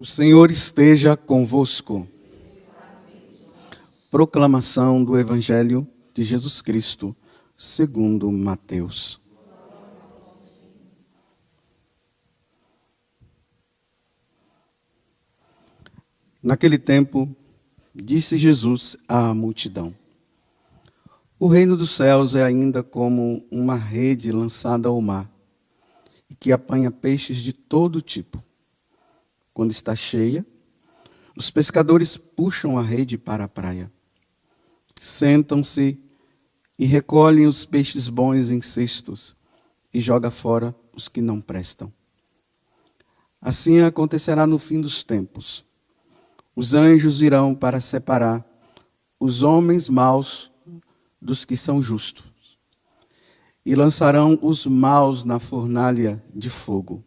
O Senhor esteja convosco. Proclamação do Evangelho de Jesus Cristo, segundo Mateus. Naquele tempo, disse Jesus à multidão: O reino dos céus é ainda como uma rede lançada ao mar, e que apanha peixes de todo tipo. Quando está cheia, os pescadores puxam a rede para a praia. Sentam-se e recolhem os peixes bons em cestos e jogam fora os que não prestam. Assim acontecerá no fim dos tempos. Os anjos irão para separar os homens maus dos que são justos e lançarão os maus na fornalha de fogo.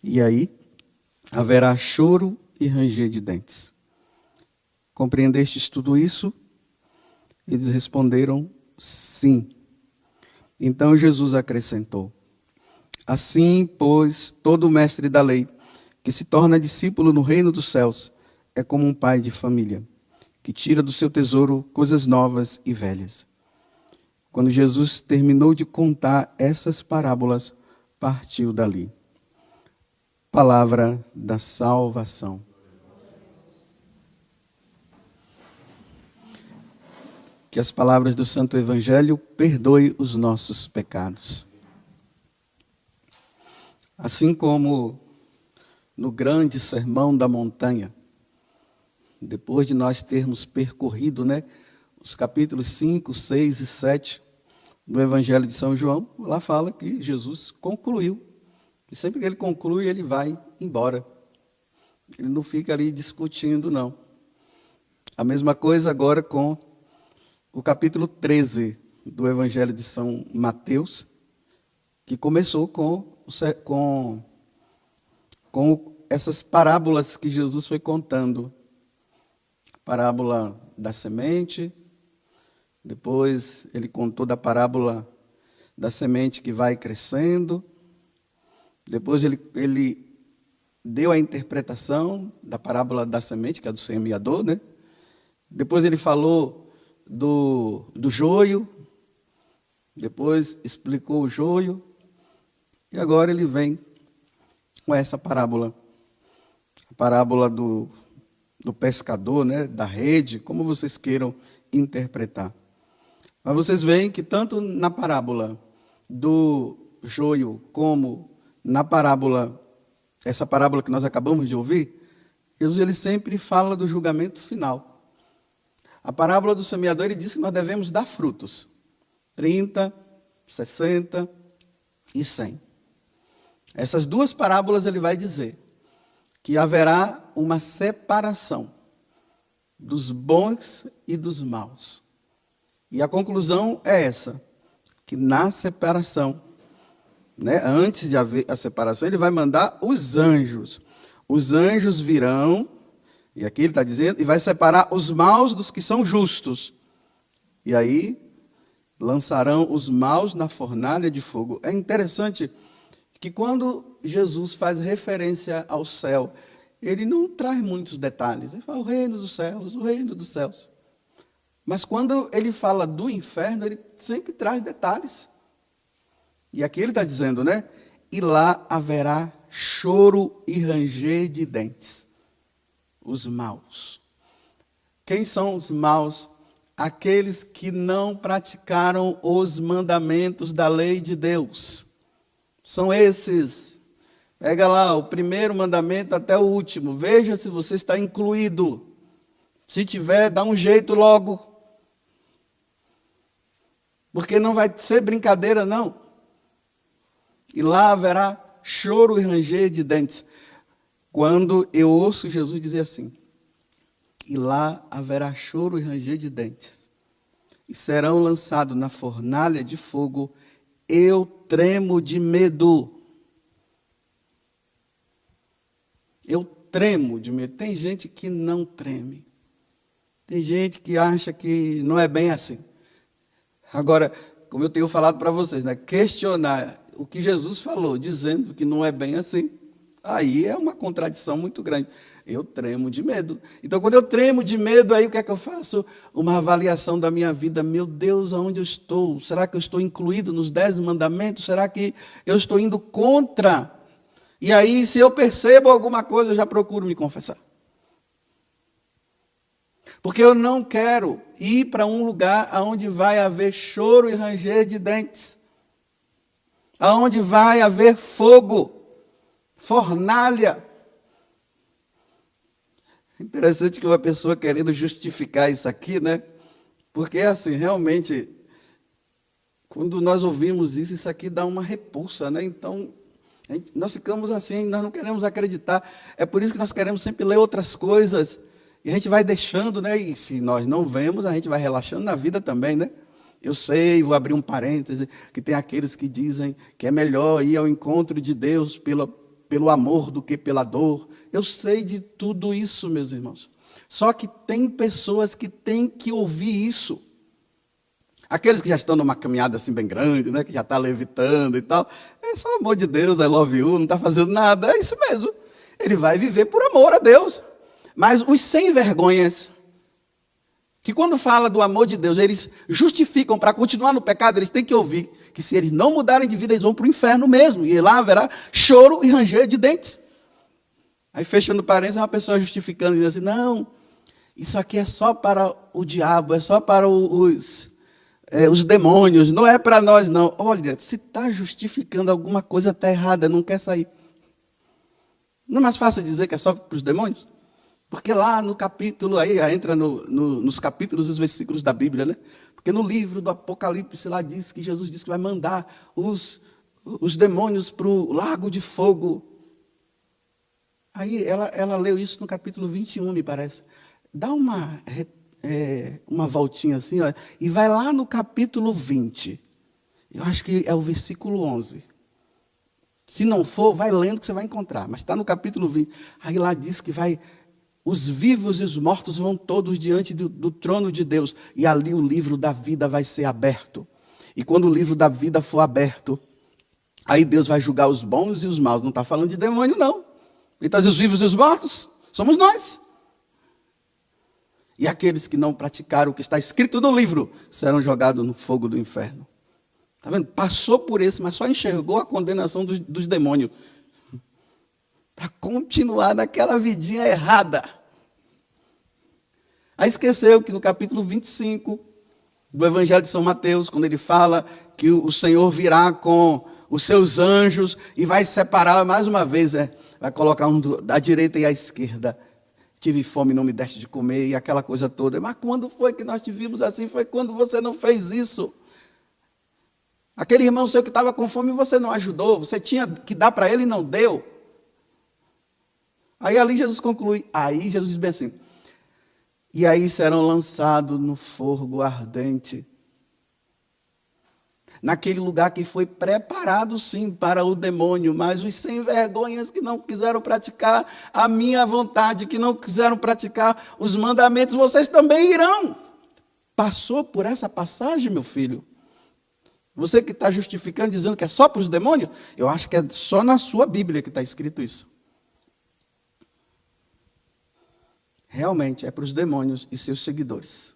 E aí haverá choro e ranger de dentes. Compreendestes tudo isso? Eles responderam, sim. Então Jesus acrescentou: Assim, pois, todo mestre da lei, que se torna discípulo no reino dos céus, é como um pai de família, que tira do seu tesouro coisas novas e velhas. Quando Jesus terminou de contar essas parábolas, partiu dali. Palavra da salvação. Que as palavras do Santo Evangelho perdoem os nossos pecados. Assim como no grande sermão da montanha, depois de nós termos percorrido, os capítulos 5, 6 e 7 do Evangelho de São João, lá fala que Jesus concluiu. E sempre que ele conclui, ele vai embora. Ele não fica ali discutindo, não. A mesma coisa agora com o capítulo 13 do Evangelho de São Mateus, que começou com essas parábolas que Jesus foi contando. A parábola da semente, depois ele contou da parábola da semente que vai crescendo. Depois ele deu a interpretação da parábola da semente, que é do semeador, Depois ele falou do joio, depois explicou o joio, e agora ele vem com essa parábola. A parábola do pescador, da rede, como vocês queiram interpretar. Mas vocês veem que tanto na parábola do joio como na parábola, essa parábola que nós acabamos de ouvir, Jesus ele sempre fala do julgamento final. A parábola do semeador, ele diz que nós devemos dar frutos. 30, 60 e 100. Essas duas parábolas ele vai dizer que haverá uma separação dos bons e dos maus. E a conclusão é essa, que na separação, antes de haver a separação, ele vai mandar os anjos. Os anjos virão, e aqui ele está dizendo, e vai separar os maus dos que são justos. E aí, lançarão os maus na fornalha de fogo. É interessante que quando Jesus faz referência ao céu, ele não traz muitos detalhes. Ele fala o reino dos céus, o reino dos céus. Mas quando ele fala do inferno, ele sempre traz detalhes. E aqui ele está dizendo, E lá haverá choro e ranger de dentes. Os maus. Quem são os maus? Aqueles que não praticaram os mandamentos da lei de Deus. São esses. Pega lá o primeiro mandamento até o último. Veja se você está incluído. Se tiver, dá um jeito logo. Porque não vai ser brincadeira, não. E lá haverá choro e ranger de dentes. Quando eu ouço Jesus dizer assim, e lá haverá choro e ranger de dentes, e serão lançados na fornalha de fogo, eu tremo de medo. Eu tremo de medo. Tem gente que não treme. Tem gente que acha que não é bem assim. Agora, como eu tenho falado para vocês, questionar o que Jesus falou, dizendo que não é bem assim, Aí é uma contradição muito grande. Eu tremo de medo. Então, quando eu tremo de medo, aí o que é que eu faço? Uma avaliação da minha vida. Meu Deus, aonde eu estou? Será que eu estou incluído nos 10 mandamentos? Será que eu estou indo contra? E aí, se eu percebo alguma coisa, eu já procuro me confessar. Porque eu não quero ir para um lugar onde vai haver choro e ranger de dentes. Onde vai haver fogo. Fornalha. Interessante que uma pessoa querendo justificar isso aqui, né? Porque, assim, realmente, quando nós ouvimos isso, isso aqui dá uma repulsa, né? Então, nós ficamos assim, nós não queremos acreditar. É por isso que nós queremos sempre ler outras coisas. E a gente vai deixando, né? E se nós não vemos, a gente vai relaxando na vida também, né? Eu sei, vou abrir um parêntese, que tem aqueles que dizem que é melhor ir ao encontro de Deus pelo amor do que pela dor. Eu sei de tudo isso, meus irmãos. Só que tem pessoas que têm que ouvir isso. Aqueles que já estão numa caminhada assim bem grande, né, que já está levitando e tal. É só amor de Deus, I love you, não está fazendo nada. É isso mesmo. Ele vai viver por amor a Deus. Mas os sem vergonhas, que quando fala do amor de Deus, eles justificam para continuar no pecado, eles têm que ouvir que se eles não mudarem de vida, eles vão para o inferno mesmo. E lá haverá choro e ranger de dentes. Aí, fechando parênteses, uma pessoa justificando, dizendo assim, não, isso aqui é só para o diabo, é só para os demônios, não é para nós, não. Olha, se está justificando alguma coisa, está errada, não quer sair. Não é mais fácil dizer que é só para os demônios? Porque lá no capítulo, aí entra nos capítulos e os versículos da Bíblia, né? Porque no livro do Apocalipse, lá diz que Jesus diz que vai mandar os demônios para o lago de fogo. Aí ela leu isso no capítulo 21, me parece. Dá uma voltinha assim, ó, e vai lá no capítulo 20. Eu acho que é o versículo 11. Se não for, vai lendo que você vai encontrar. Mas está no capítulo 20. Aí lá diz que os vivos e os mortos vão todos diante do trono de Deus. E ali o livro da vida vai ser aberto. E quando o livro da vida for aberto, aí Deus vai julgar os bons e os maus. Não está falando de demônio, não. Ele está dizendo os vivos e os mortos. Somos nós. E aqueles que não praticaram o que está escrito no livro serão jogados no fogo do inferno. Está vendo? Passou por esse, mas só enxergou a condenação dos demônios. Para continuar naquela vidinha errada. Aí esqueceu que no capítulo 25 do Evangelho de São Mateus, quando ele fala que o Senhor virá com os seus anjos e vai separar mais uma vez, vai colocar um da direita e à esquerda. Tive fome, não me deste de comer, e aquela coisa toda. Mas quando foi que nós te vimos assim? Foi quando você não fez isso. Aquele irmão seu que estava com fome, você não ajudou. Você tinha que dar para ele e não deu. Aí ali Jesus conclui. Aí Jesus diz bem assim. E aí serão lançados no fogo ardente. Naquele lugar que foi preparado, sim, para o demônio. Mas os sem vergonhas que não quiseram praticar a minha vontade, que não quiseram praticar os mandamentos, vocês também irão. Passou por essa passagem, meu filho? Você que está justificando, dizendo que é só para os demônios? Eu acho que é só na sua Bíblia que está escrito isso. Realmente é para os demônios e seus seguidores.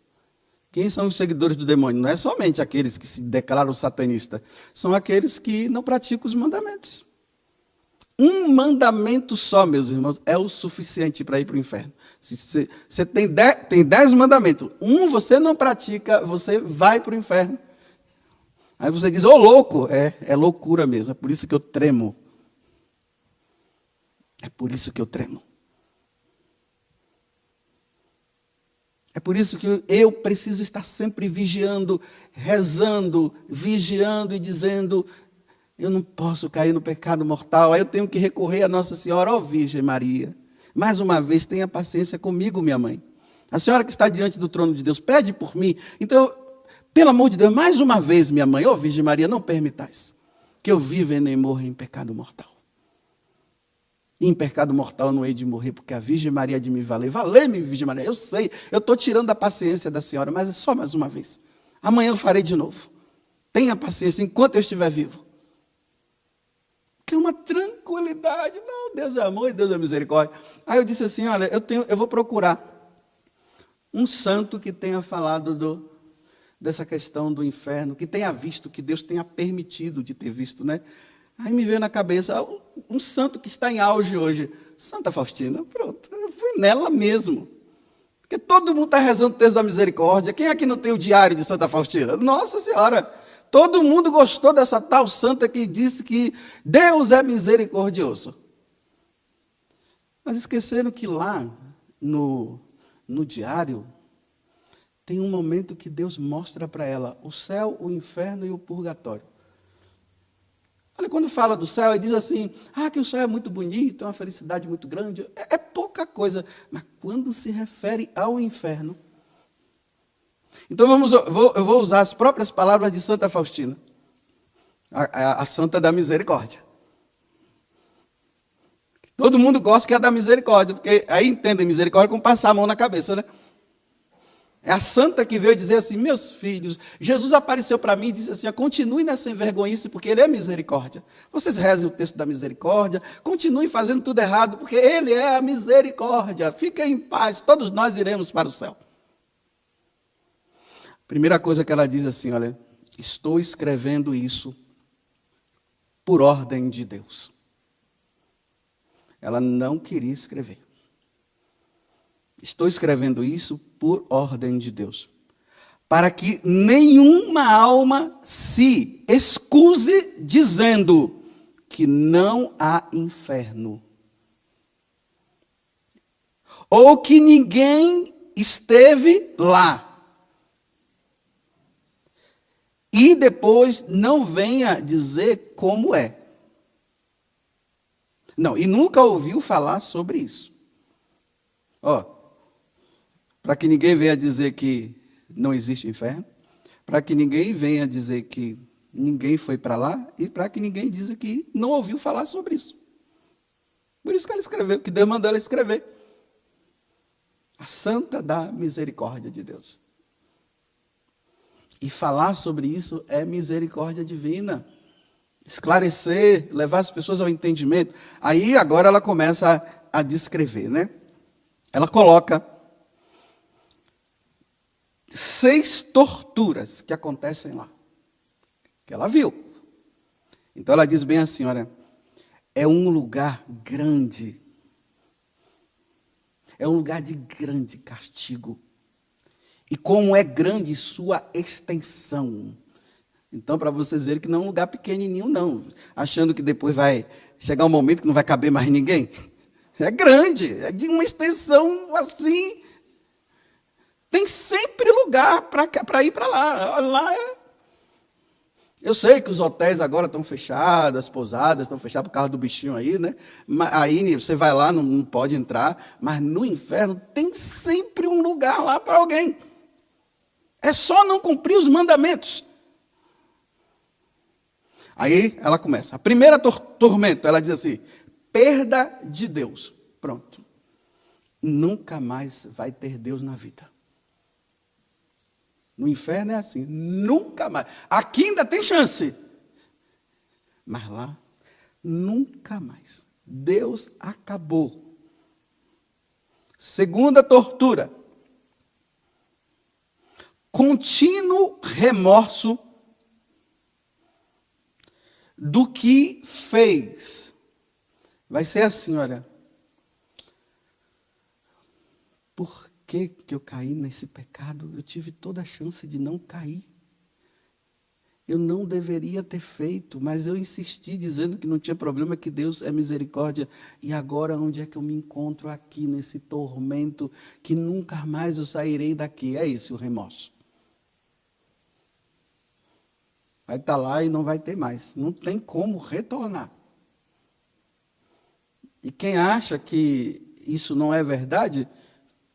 Quem são os seguidores do demônio? Não é somente aqueles que se declaram satanistas. São aqueles que não praticam os mandamentos. Um mandamento só, meus irmãos, é o suficiente para ir para o inferno. Se você tem 10 mandamentos. Um você não pratica, você vai para o inferno. Aí você diz, ô louco. É loucura mesmo. É por isso que eu tremo. É por isso que eu tremo. É por isso que eu preciso estar sempre vigiando, rezando, vigiando e dizendo, eu não posso cair no pecado mortal. Aí eu tenho que recorrer a Nossa Senhora, ó Virgem Maria. Mais uma vez, tenha paciência comigo, minha mãe. A senhora que está diante do trono de Deus, pede por mim. Então, pelo amor de Deus, mais uma vez, minha mãe, ó Virgem Maria, não permitais que eu viva e nem morra em pecado mortal. E em pecado mortal eu não hei de morrer, porque a Virgem Maria há de me valer. Valei-me, Virgem Maria. Eu sei, eu estou tirando a paciência da senhora, mas é só mais uma vez. Amanhã eu farei de novo. Tenha paciência enquanto eu estiver vivo. Que é uma uma tranquilidade. Não, Deus é amor e Deus é misericórdia. Aí eu disse assim, olha, eu vou procurar um santo que tenha falado dessa questão do inferno, que tenha visto, que Deus tenha permitido de ter visto, né? Aí me veio na cabeça um santo que está em auge hoje, Santa Faustina. Pronto, eu fui nela mesmo. Porque todo mundo está rezando o texto da misericórdia. Quem aqui não tem o diário de Santa Faustina? Nossa Senhora! Todo mundo gostou dessa tal santa que disse que Deus é misericordioso. Mas esqueceram que lá no diário tem um momento que Deus mostra para ela o céu, o inferno e o purgatório. Olha, quando fala do céu, ele diz assim, que o céu é muito bonito, é uma felicidade muito grande. É pouca coisa. Mas quando se refere ao inferno... Então eu vou usar as próprias palavras de Santa Faustina, a santa da misericórdia. Todo mundo gosta que é da misericórdia, porque aí entendem misericórdia como passar a mão na cabeça, né? É a santa que veio dizer assim, meus filhos, Jesus apareceu para mim e disse assim, continue nessa envergonhice, porque Ele é misericórdia. Vocês rezem o texto da misericórdia, continuem fazendo tudo errado, porque Ele é a misericórdia. Fiquem em paz, todos nós iremos para o céu. Primeira coisa que ela diz assim, olha, estou escrevendo isso por ordem de Deus. Ela não queria escrever. Estou escrevendo isso por ordem de Deus, para que nenhuma alma se excuse dizendo que não há inferno, ou que ninguém esteve lá. E depois não venha dizer como é. Não, e nunca ouviu falar sobre isso. Para que ninguém venha dizer que não existe inferno, para que ninguém venha dizer que ninguém foi para lá, e para que ninguém diga que não ouviu falar sobre isso. Por isso que ela escreveu, que Deus mandou ela escrever. A santa da misericórdia de Deus. E falar sobre isso é misericórdia divina. Esclarecer, levar as pessoas ao entendimento. Aí agora ela começa a descrever, né? Ela coloca 6 torturas que acontecem lá. Que ela viu. Então ela diz bem assim, olha, é um lugar grande. É um lugar de grande castigo. E como é grande sua extensão. Então, para vocês verem que não é um lugar pequenininho, não. Achando que depois vai chegar um momento que não vai caber mais ninguém. É grande, é de uma extensão assim. Tem sempre lugar para ir para lá. Lá é... Eu sei que os hotéis agora estão fechados, as pousadas estão fechadas por causa do bichinho aí, né? Aí você vai lá, não pode entrar. Mas no inferno tem sempre um lugar lá para alguém. É só não cumprir os mandamentos. Aí ela começa. A primeira tormento, ela diz assim, perda de Deus. Pronto. Nunca mais vai ter Deus na vida. No inferno é assim, nunca mais. Aqui ainda tem chance. Mas lá, nunca mais. Deus acabou. Segunda tortura. Contínuo remorso do que fez. Vai ser assim, olha. Por que eu caí nesse pecado? Eu tive toda a chance de não cair. Eu não deveria ter feito, mas eu insisti dizendo que não tinha problema, que Deus é misericórdia. E agora onde é que eu me encontro aqui nesse tormento que nunca mais eu sairei daqui? É esse o remorso. Vai estar lá e não vai ter mais. Não tem como retornar. E quem acha que isso não é verdade,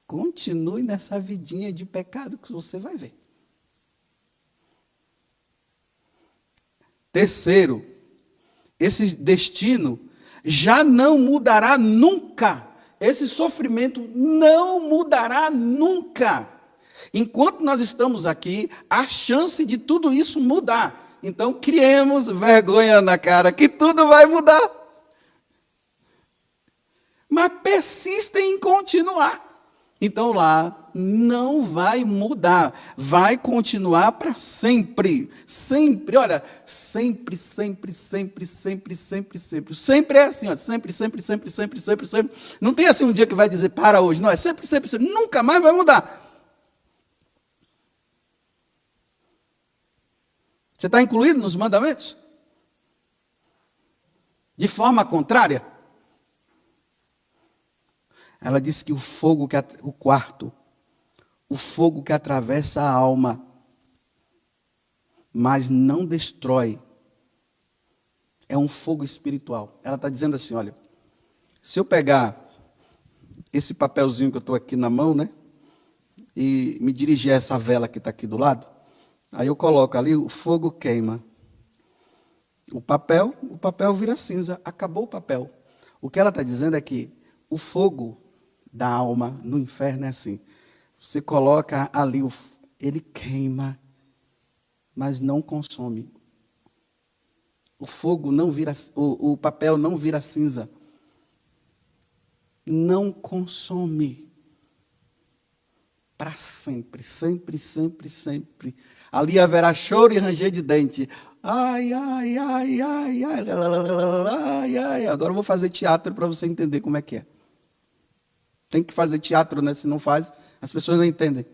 continue nessa vidinha de pecado que você vai ver. Terceiro, esse destino já não mudará nunca. Esse sofrimento não mudará nunca. Enquanto nós estamos aqui, há chance de tudo isso mudar. Então, criemos vergonha na cara, que tudo vai mudar. mas persistem em continuar. Então lá não vai mudar, vai continuar para sempre. Sempre, olha, sempre, sempre, sempre, sempre, sempre, sempre. Sempre é assim, ó, sempre, sempre, sempre, sempre, sempre, sempre. Não tem assim um dia que vai dizer para hoje, não, é sempre, sempre, sempre, nunca mais vai mudar. Você está incluído nos mandamentos? De forma contrária? Ela disse que o fogo o quarto, o fogo que atravessa a alma, mas não destrói, é um fogo espiritual. Ela está dizendo assim, olha, se eu pegar esse papelzinho que eu estou aqui na mão, né, e me dirigir a essa vela que está aqui do lado, aí eu coloco ali, o fogo queima. O papel vira cinza, acabou o papel. O que ela está dizendo é que o fogo da alma no inferno é assim. Você coloca ali, ele queima, mas não consome. O fogo não vira, o papel não vira cinza. Não consome. Para sempre, sempre, sempre, sempre. Ali haverá choro e ranger de dente. Ai, ai, ai, ai, ai, ai, ai. Agora eu vou fazer teatro para você entender como é que é. Tem que fazer teatro, né? Se não faz, as pessoas não entendem.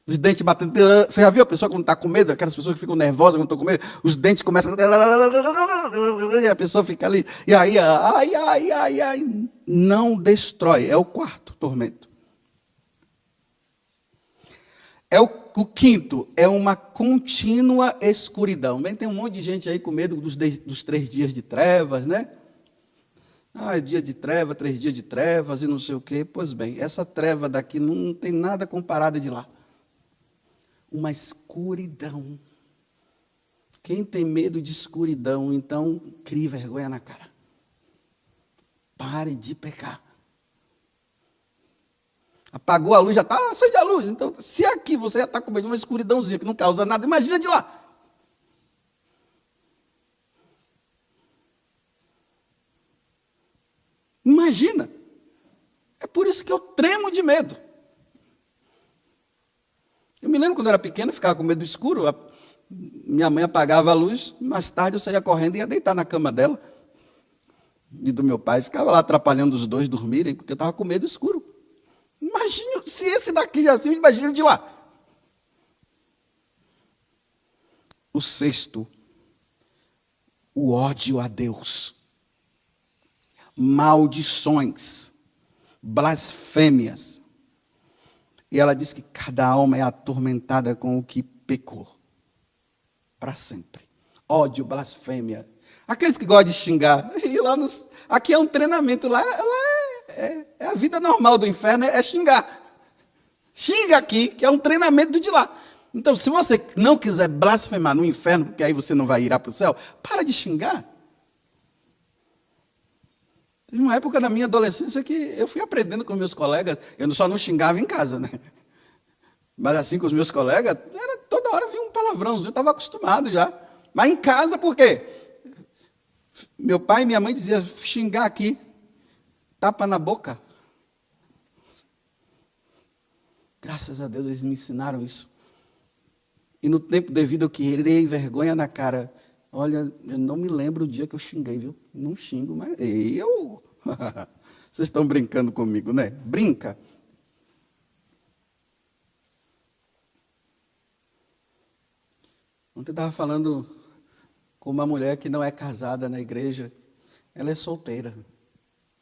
Os dentes batendo. Você já viu a pessoa quando está com medo? Aquelas pessoas que ficam nervosas quando estão com medo? Os dentes começam. E a pessoa fica ali. E aí, ai, ai, ai, ai. Não destrói. É o quarto tormento. O quinto é uma contínua escuridão. Bem, tem um monte de gente aí com medo dos 3 dias de trevas, né? É dia de treva, 3 dias de trevas e não sei o quê. Pois bem, essa treva daqui não tem nada comparada de lá. Uma escuridão. Quem tem medo de escuridão, então, crie vergonha na cara. Pare de pecar. Apagou a luz, já está, acende a luz. Então, se aqui você já está com medo de uma escuridãozinha que não causa nada, imagina de lá. Imagina. É por isso que eu tremo de medo. Eu me lembro quando eu era pequeno, eu ficava com medo do escuro. Minha mãe apagava a luz, mais tarde eu saía correndo e ia deitar na cama dela. E do meu pai, ficava lá atrapalhando os dois dormirem, porque eu estava com medo do escuro. Imagina, se esse daqui já assim, imagina de lá. O sexto, o ódio a Deus. Maldições, blasfêmias. E ela diz que cada alma é atormentada com o que pecou. Para sempre. Ódio, blasfêmia. Aqueles que gostam de xingar. E lá aqui é um treinamento. Lá é a vida normal do inferno, é xingar. Xinga aqui, que é um treinamento de lá. Então, se você não quiser blasfemar no inferno, porque aí você não vai ir para o céu, para de xingar. Teve uma época na minha adolescência que eu fui aprendendo com meus colegas, eu só não xingava em casa, né? Mas assim com os meus colegas, toda hora vinha um palavrãozinho, eu estava acostumado já. Mas em casa, por quê? Meu pai e minha mãe diziam, xingar aqui, tapa na boca. Graças a Deus eles me ensinaram isso. E no tempo devido eu queria vergonha na cara. Olha, eu não me lembro o dia que eu xinguei, viu? Não xingo, mas eu... Vocês estão brincando comigo, né? Brinca. Ontem eu estava falando com uma mulher que não é casada na igreja. Ela é solteira.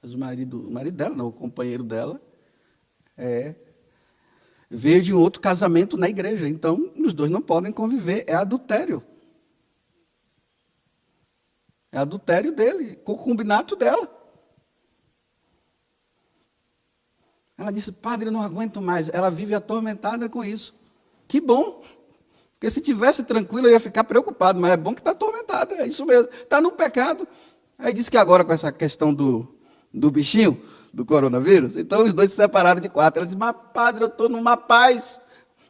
Mas o marido dela, não, o companheiro dela, veio de um outro casamento na igreja. Então, os dois não podem conviver. É adultério. É adultério dele, concubinato dela. Ela disse, padre, eu não aguento mais. Ela vive atormentada com isso. Que bom. Porque se tivesse tranquilo, eu ia ficar preocupado. Mas é bom que está atormentada, é isso mesmo. Está no pecado. Aí disse que agora com essa questão do bichinho, do coronavírus, então os dois se separaram de 4. Ela disse, mas padre, eu estou numa paz.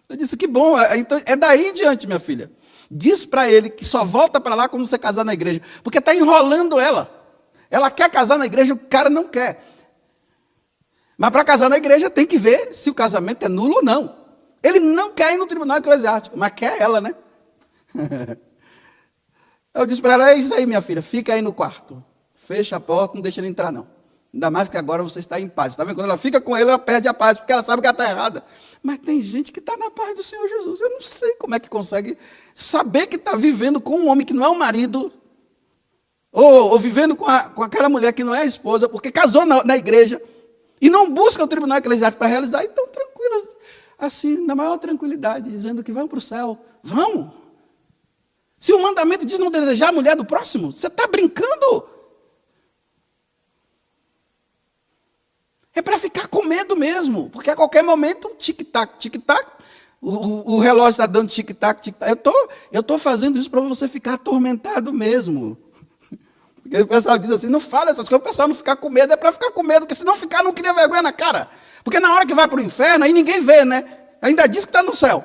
Eu disse, que bom. Então, é daí em diante, minha filha. Diz para ele que só volta para lá quando você casar na igreja. Porque está enrolando ela. Ela quer casar na igreja, o cara não quer. Mas para casar na igreja tem que ver se o casamento é nulo ou não. Ele não quer ir no tribunal eclesiástico, mas quer ela, né? Eu disse para ela, é isso aí, minha filha, fica aí no quarto. Fecha a porta, não deixa ele entrar, não. Ainda mais que agora você está em paz. Está vendo? Quando ela fica com ele, ela perde a paz, porque ela sabe que ela está errada. Mas tem gente que está na paz do Senhor Jesus. Eu não sei como é que consegue saber que está vivendo com um homem que não é o marido, ou vivendo com aquela mulher que não é a esposa, porque casou na igreja, e não busca o tribunal eclesiástico para realizar, e estão tranquilos, assim, na maior tranquilidade, dizendo que vão para o céu. Vão! Se o mandamento diz não desejar a mulher do próximo, você está brincando? É para ficar com medo mesmo, porque a qualquer momento, tic-tac, tic-tac, o relógio está dando tic-tac, tic-tac. Eu estou fazendo isso para você ficar atormentado mesmo. Porque o pessoal diz assim, não fala essas coisas, o pessoal não ficar com medo, é para ficar com medo, porque se não ficar, não cria vergonha na cara. Porque na hora que vai para o inferno, aí ninguém vê, né? Ainda diz que está no céu.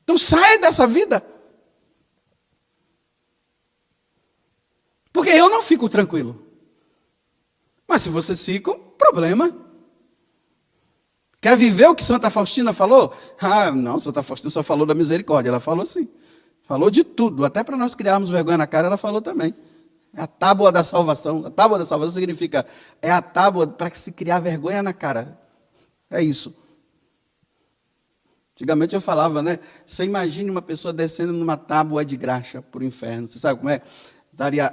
Então sai dessa vida. Porque eu não fico tranquilo. Mas se vocês ficam, problema. Quer viver o que Santa Faustina falou? Ah, não, Santa Faustina só falou da misericórdia. Ela falou assim. Falou de tudo. Até para nós criarmos vergonha na cara, ela falou também. É a tábua da salvação. A tábua da salvação significa, é a tábua para se criar vergonha na cara. É isso. Antigamente eu falava, né? Você imagine uma pessoa descendo numa tábua de graxa para o inferno. Você sabe como é? Daria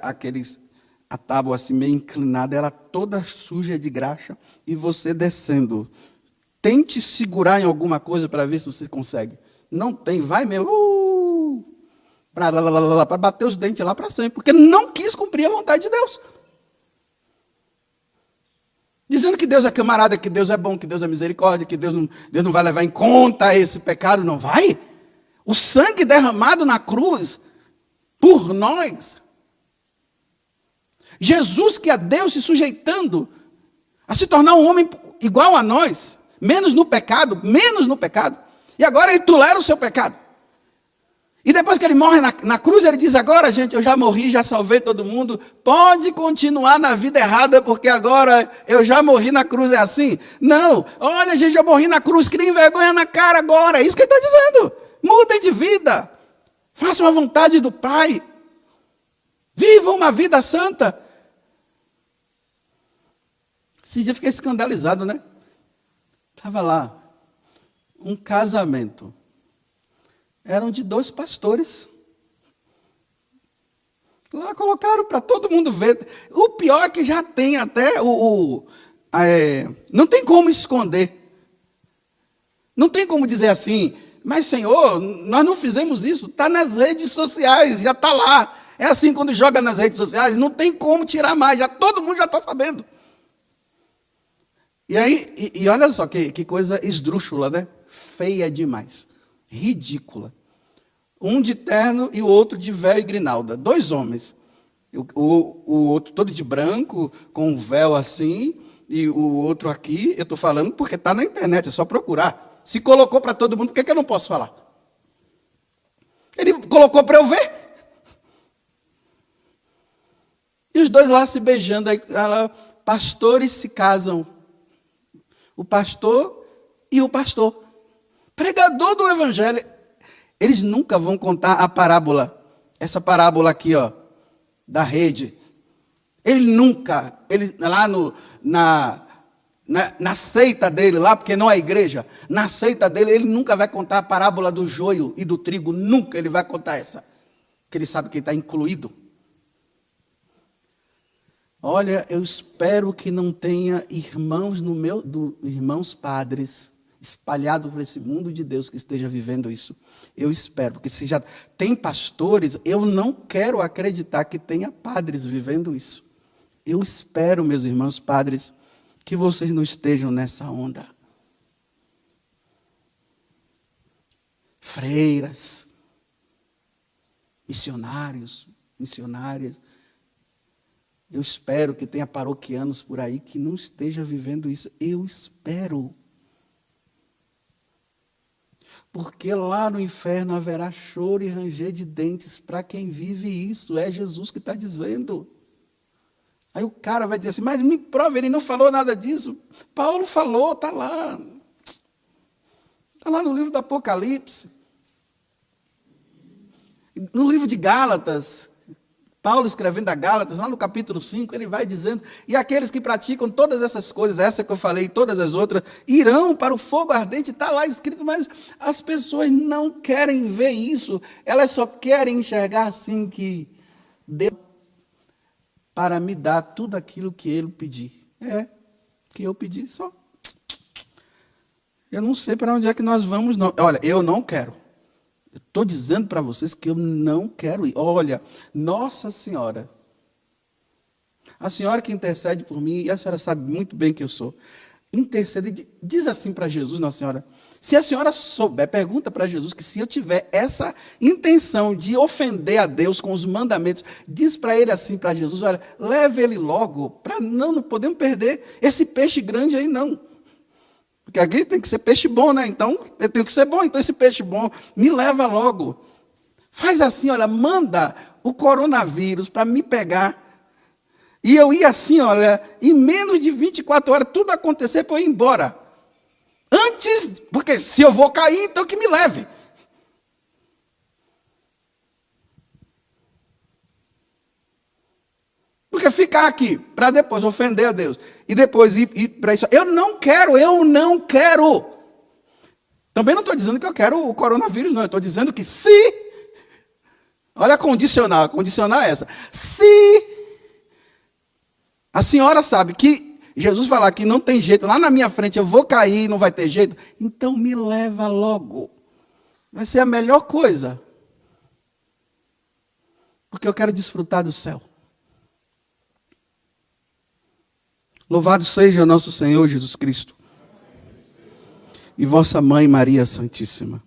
a tábua assim meio inclinada, ela toda suja de graxa, e você descendo. Tente segurar em alguma coisa para ver se você consegue. Não tem, vai mesmo. Para bater os dentes lá para sempre, porque não quis cumprir a vontade de Deus. Dizendo que Deus é camarada, que Deus é bom, que Deus é misericórdia, que Deus não vai levar em conta esse pecado, não vai. O sangue derramado na cruz por nós. Jesus, que é Deus, se sujeitando a se tornar um homem igual a nós, menos no pecado, e agora ele tolera o seu pecado. E depois que ele morre na cruz, ele diz, agora, gente, eu já morri, já salvei todo mundo, pode continuar na vida errada, porque agora eu já morri na cruz, é assim? Não, olha, gente, eu morri na cruz, criem vergonha na cara agora, é isso que ele está dizendo. Mudem de vida, façam a vontade do Pai, vivam uma vida santa. Esse dia eu fiquei escandalizado, né? Estava lá, um casamento. Eram de 2 pastores. Lá colocaram para todo mundo ver. O pior é que já tem até não tem como esconder. Não tem como dizer assim, mas Senhor, nós não fizemos isso. Está nas redes sociais, já está lá. É assim quando joga nas redes sociais, não tem como tirar mais. Todo mundo já está sabendo. E aí, e olha só que coisa esdrúxula, né? Feia demais. Ridícula. Um de terno e o outro de véu e grinalda. 2 homens. O outro todo de branco, com um véu assim, e o outro aqui, eu estou falando porque está na internet, é só procurar. Se colocou para todo mundo, por que eu não posso falar? Ele colocou para eu ver. E os 2 lá se beijando, aí, pastores se casam. O pastor e o pastor. Pregador do evangelho. Eles nunca vão contar a parábola. Essa parábola aqui, ó, da rede. Ele nunca, lá na seita dele, lá, porque não é igreja, na seita dele, ele nunca vai contar a parábola do joio e do trigo. Nunca ele vai contar essa. Porque ele sabe que está incluído. Olha, eu espero que não tenha irmãos irmãos padres espalhados por esse mundo de Deus que esteja vivendo isso. Eu espero, porque se já tem pastores, eu não quero acreditar que tenha padres vivendo isso. Eu espero, meus irmãos padres, que vocês não estejam nessa onda. Freiras, missionários, missionárias. Eu espero que tenha paroquianos por aí que não esteja vivendo isso. Eu espero. Porque lá no inferno haverá choro e ranger de dentes para quem vive isso. É Jesus que está dizendo. Aí o cara vai dizer assim, mas me prova, ele não falou nada disso. Paulo falou, está lá. Está lá no livro do Apocalipse. No livro de Gálatas, Paulo escrevendo a Gálatas, lá no capítulo 5, ele vai dizendo, e aqueles que praticam todas essas coisas, essa que eu falei e todas as outras, irão para o fogo ardente, está lá escrito, mas as pessoas não querem ver isso, elas só querem enxergar assim que Deus para me dar tudo aquilo que ele pedir. Que eu pedi só. Eu não sei para onde é que nós vamos, não. Olha, eu não quero. Eu estou dizendo para vocês que eu não quero ir. Olha, Nossa Senhora, a senhora que intercede por mim, e a senhora sabe muito bem que eu sou, intercede, diz assim para Jesus, Nossa Senhora, se a senhora souber, pergunta para Jesus, que se eu tiver essa intenção de ofender a Deus com os mandamentos, diz para ele assim, para Jesus, olha, leve ele logo, para não podemos perder esse peixe grande aí não. Porque aqui tem que ser peixe bom, né? Então, eu tenho que ser bom, então esse peixe bom me leva logo. Faz assim, olha, manda o coronavírus para me pegar. E eu ia assim, olha, em menos de 24 horas, tudo acontecer para eu ir embora. Antes, porque se eu vou cair, então que me leve. Porque ficar aqui, para depois ofender a Deus, e depois ir para isso. Eu não quero. Também não estou dizendo que eu quero o coronavírus, não. Eu estou dizendo que se... Olha a condicional é essa. Se a senhora sabe que Jesus falar que não tem jeito, lá na minha frente eu vou cair, não vai ter jeito, então me leva logo. Vai ser a melhor coisa. Porque eu quero desfrutar do céu. Louvado seja nosso Senhor Jesus Cristo. E vossa mãe Maria Santíssima.